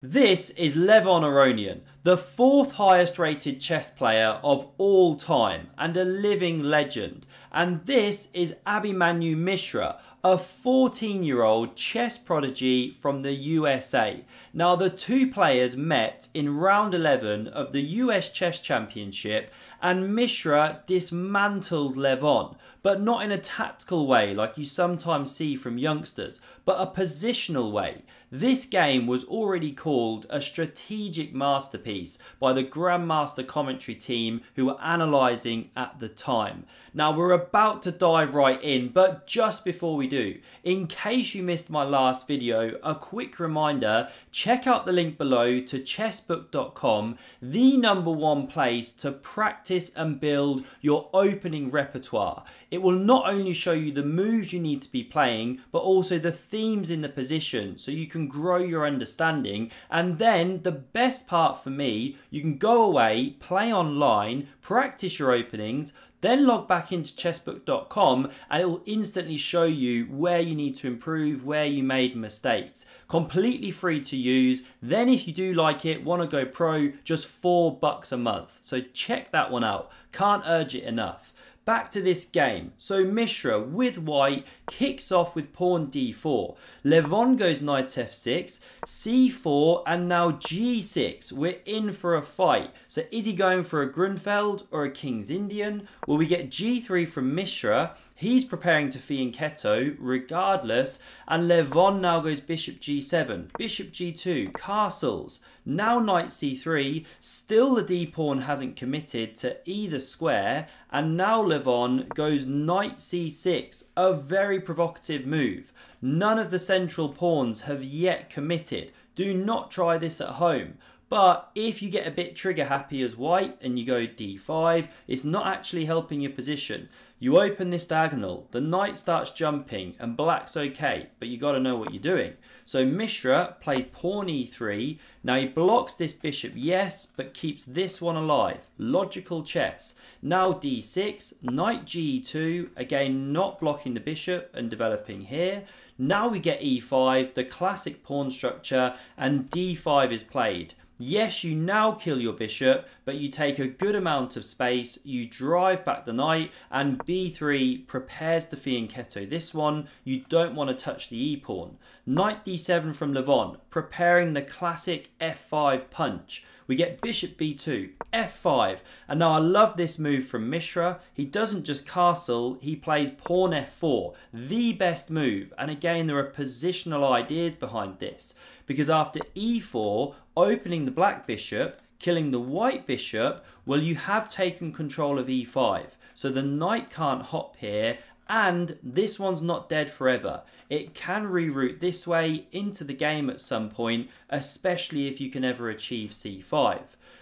This is Levon Aronian, the 4th highest rated chess player of all time and a living legend. And this is Abhimanyu Mishra, a 14-year-old chess prodigy from the USA. Now the two players met in round 11 of the US Chess Championship and Mishra dismantled Levon, but not in a tactical way like you sometimes see from youngsters, but a positional way. This game was already called a strategic masterpiece by the Grandmaster commentary team who were analysing at the time. Now we're about to dive right in, but just before we do, in case you missed my last video, a quick reminder, check out the link below to chessbook.com, the #1 place to practice and build your opening repertoire. It will not only show you the moves you need to be playing, but also the themes in the position so you can grow your understanding. And then the best part for me, you can go away, play online, practice your openings, then log back into chessbook.com and it will instantly show you where you need to improve, where you made mistakes. Completely free to use. Then if you do like it, want to go pro, just $4 a month. So check that one out. Can't urge it enough. Back to this game. So Mishra with white kicks off with pawn d4. Levon goes knight f6, c4 and now g6. We're in for a fight. So is he going for a Grunfeld or a King's Indian? Well, we get g3 from Mishra. He's preparing to fianchetto regardless, and Levon now goes bishop g7, bishop g2, castles, now knight c3, still the d-pawn hasn't committed to either square, and now Levon goes knight c6, a very provocative move. None of the central pawns have yet committed. Do not try this at home. But if you get a bit trigger happy as white and you go d5, it's not actually helping your position. You open this diagonal, the knight starts jumping and black's okay, but you got to know what you're doing. So Mishra plays pawn e3. Now he blocks this bishop, yes, but keeps this one alive. Logical chess. Now d6, knight g2, again not blocking the bishop and developing here. Now we get e5, the classic pawn structure, and d5 is played. Yes, you now kill your bishop, but you take a good amount of space, you drive back the knight, and b3 prepares to fianchetto this one. You don't want to touch the e-pawn. Knight d7 from Levon, preparing the classic f5 punch. We get bishop b2, f5, and now I love this move from Mishra. He doesn't just castle, he plays pawn f4, the best move. And again, there are positional ideas behind this, because after e4, opening the black bishop, killing the white bishop, well, you have taken control of e5. So the knight can't hop here, and this one's not dead forever. It can reroute this way into the game at some point, especially if you can ever achieve c5.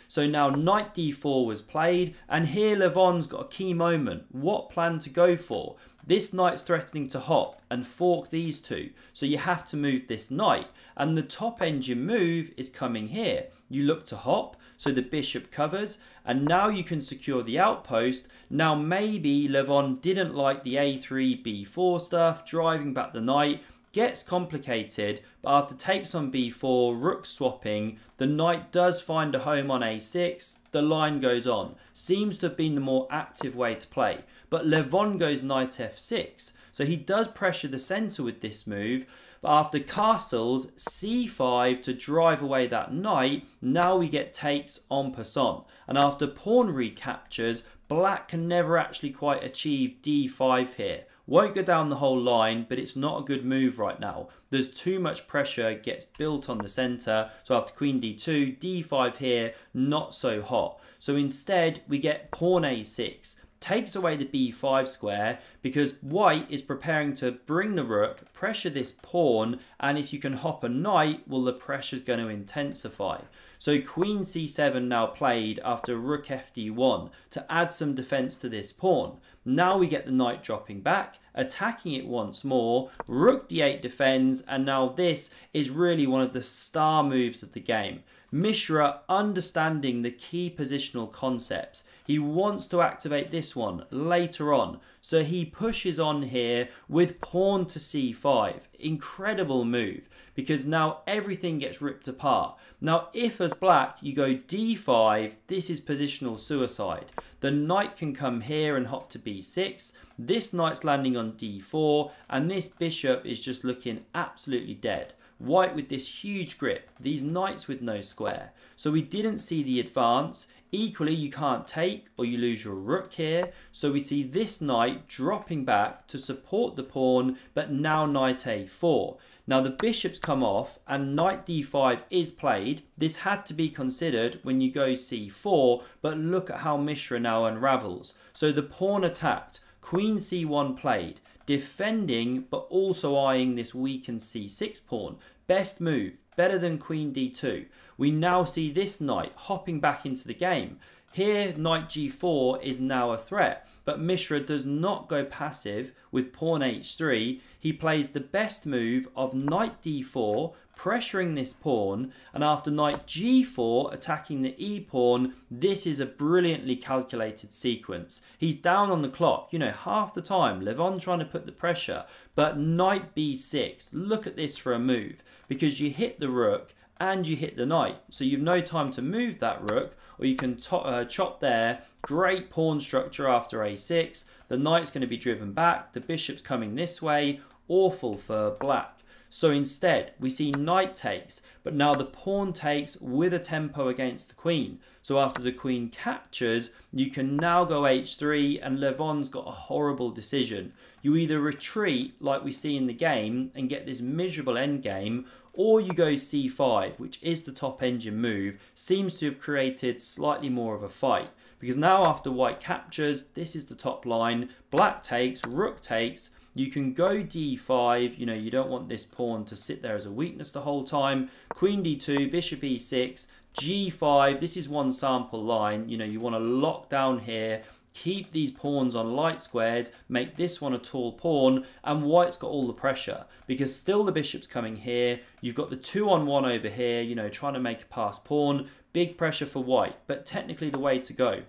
So now knight d4 was played, and here Levon's got a key moment. What plan to go for? This knight's threatening to hop and fork these two, so you have to move this knight. And the top engine move is coming here. You look to hop, so the bishop covers, and now you can secure the outpost. Now maybe Levon didn't like the a3, b4 stuff, driving back the knight. Gets complicated, but after takes on b4, rook swapping, the knight does find a home on a6, the line goes on. Seems to have been the more active way to play, but Levon goes knight f6, so he does pressure the centre with this move, but after castles, c5 to drive away that knight, now we get takes en passant, and after pawn recaptures, black can never actually quite achieve d5 here. Won't go down the whole line, but it's not a good move right now. There's too much pressure gets built on the centre. So after queen d2, d5 here, not so hot. So instead, we get pawn a6. Takes away the b5 square because white is preparing to bring the rook, pressure this pawn, and if you can hop a knight, well, the pressure's going to intensify. So queen c7 now played after rook fd1 to add some defense to this pawn. Now we get the knight dropping back, attacking it once more, rook d8 defends, and now this is really one of the star moves of the game. Mishra understanding the key positional concepts. He wants to activate this one later on. So he pushes on here with pawn to c5. Incredible move, because now everything gets ripped apart. Now if as black you go d5, this is positional suicide. The knight can come here and hop to b6. This knight's landing on d4, and this bishop is just looking absolutely dead. White with this huge grip, these knights with no square. So we didn't see the advance. Equally, you can't take or you lose your rook here. So we see this knight dropping back to support the pawn, but now knight a4. Now the bishops come off and knight d5 is played. This had to be considered when you go c4, but look at how Mishra now unravels. So the pawn attacked, queen c1 played, defending but also eyeing this weakened c6 pawn. Best move, better than queen d2. We now see this knight hopping back into the game. Here, knight g4 is now a threat, but Mishra does not go passive with pawn h3. He plays the best move of knight d4, pressuring this pawn, and after knight g4 attacking the e-pawn, this is a brilliantly calculated sequence. He's down on the clock, you know, half the time, Levon trying to put the pressure, but knight b6, look at this for a move, because you hit the rook, and you hit the knight. So you've no time to move that rook, or you can chop there. Great pawn structure after a6. The knight's going to be driven back. The bishop's coming this way. Awful for black. So instead, we see knight takes, but now the pawn takes with a tempo against the queen. So after the queen captures, you can now go h3, and Levon's got a horrible decision. You either retreat, like we see in the game, and get this miserable endgame, or you go c5, which is the top engine move, seems to have created slightly more of a fight. Because now after white captures, this is the top line, black takes, rook takes, you can go d5, you know, you don't want this pawn to sit there as a weakness the whole time, queen d2, bishop e6, g5, this is one sample line, you know, you want to lock down here, keep these pawns on light squares, make this one a tall pawn, and white's got all the pressure because still the bishop's coming here. You've got the 2-on-1 over here, you know, trying to make a pass pawn. Big pressure for white, but technically the way to go.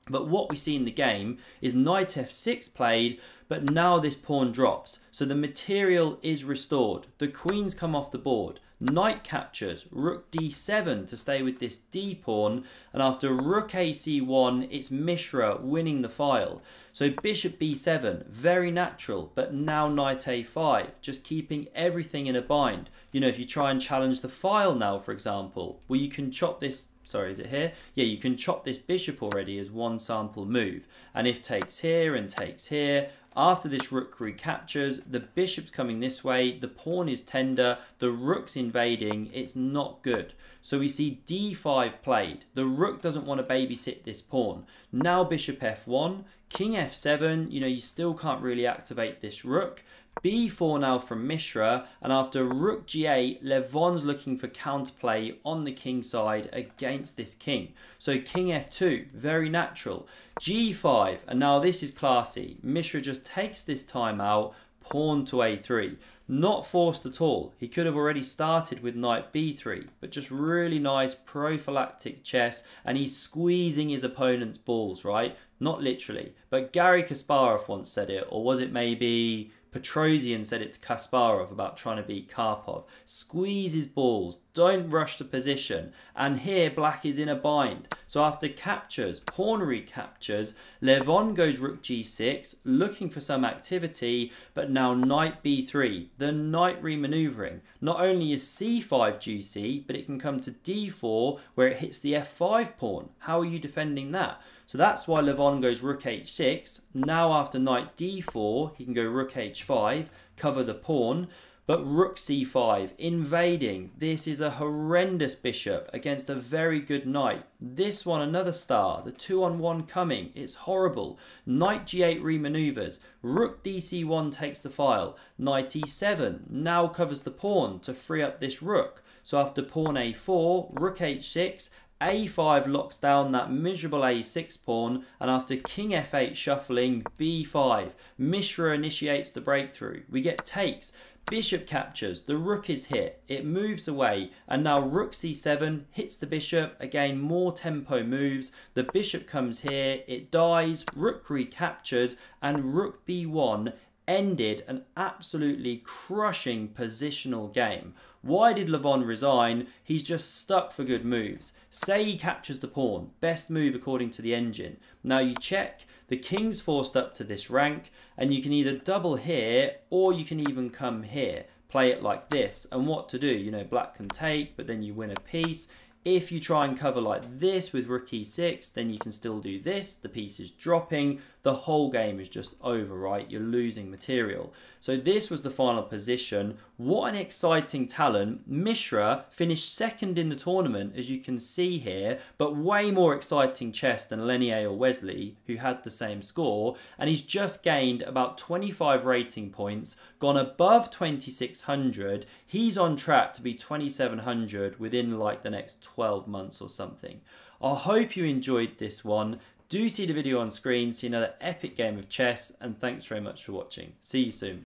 But what we see in the game is knight f6 played, but now this pawn drops. So the material is restored. The queen's come off the board. Knight captures, rook d7 to stay with this d pawn, and after rook ac1, it's Mishra winning the file. So bishop b7, very natural, but now knight a5, just keeping everything in a bind. You know, if you try and challenge the file now, for example, well, you can chop this, sorry, is it here? Yeah, you can chop this bishop already as one sample move. And if takes here and takes here, after this rook recaptures, the bishop's coming this way, the pawn is tender, the rook's invading, it's not good. So we see d5 played. The rook doesn't want to babysit this pawn. Now bishop f1, king f7, you know, you still can't really activate this rook. b4 now from Mishra, and after rook g8, Levon's looking for counterplay on the king side against this king. So king f2, very natural. g5, and now this is classy. Mishra just takes this time out, pawn to a3. Not forced at all. He could have already started with knight b3, but just really nice prophylactic chess, and he's squeezing his opponent's balls, right? Not literally, but Garry Kasparov once said it, or was it maybe Petrosian said it to Kasparov about trying to beat Karpov. Squeeze his balls, don't rush the position. And here black is in a bind. So after captures, pawn recaptures, Levon goes rook g6, looking for some activity, but now knight b3, the knight remaneuvering. Not only is c5 juicy, but it can come to d4 where it hits the f5 pawn. How are you defending that? So that's why Levon goes rook h6. Now after knight d4, he can go rook h5, cover the pawn. But rook c5, invading. This is a horrendous bishop against a very good knight. This one, another star. The 2-on-1 coming. It's horrible. Knight g8 remaneuvers. Rook dc1 takes the file. Knight e7 now covers the pawn to free up this rook. So after pawn a4, rook h6, a5 locks down that miserable a6 pawn, and after king f8 shuffling, b5. Mishra initiates the breakthrough. We get takes. Bishop captures, the rook is hit, it moves away, and now rook c7 hits the bishop, again more tempo moves, the bishop comes here, it dies, rook recaptures, and rook b1 ended an absolutely crushing positional game. Why did Levon resign? He's just stuck for good moves. Say he captures the pawn, best move according to the engine. Now you check, the king's forced up to this rank, and you can either double here, or you can even come here. Play it like this, and what to do? You know, black can take, but then you win a piece. If you try and cover like this with rook e6, then you can still do this. The piece is dropping. The whole game is just over, right? You're losing material. So this was the final position. What an exciting talent. Mishra finished second in the tournament, as you can see here, but way more exciting chess than Lenier or Wesley, who had the same score. And he's just gained about 25 rating points, gone above 2600. He's on track to be 2700 within like the next 12 months or something. I hope you enjoyed this one. Do see the video on screen, see another epic game of chess, and thanks very much for watching. See you soon.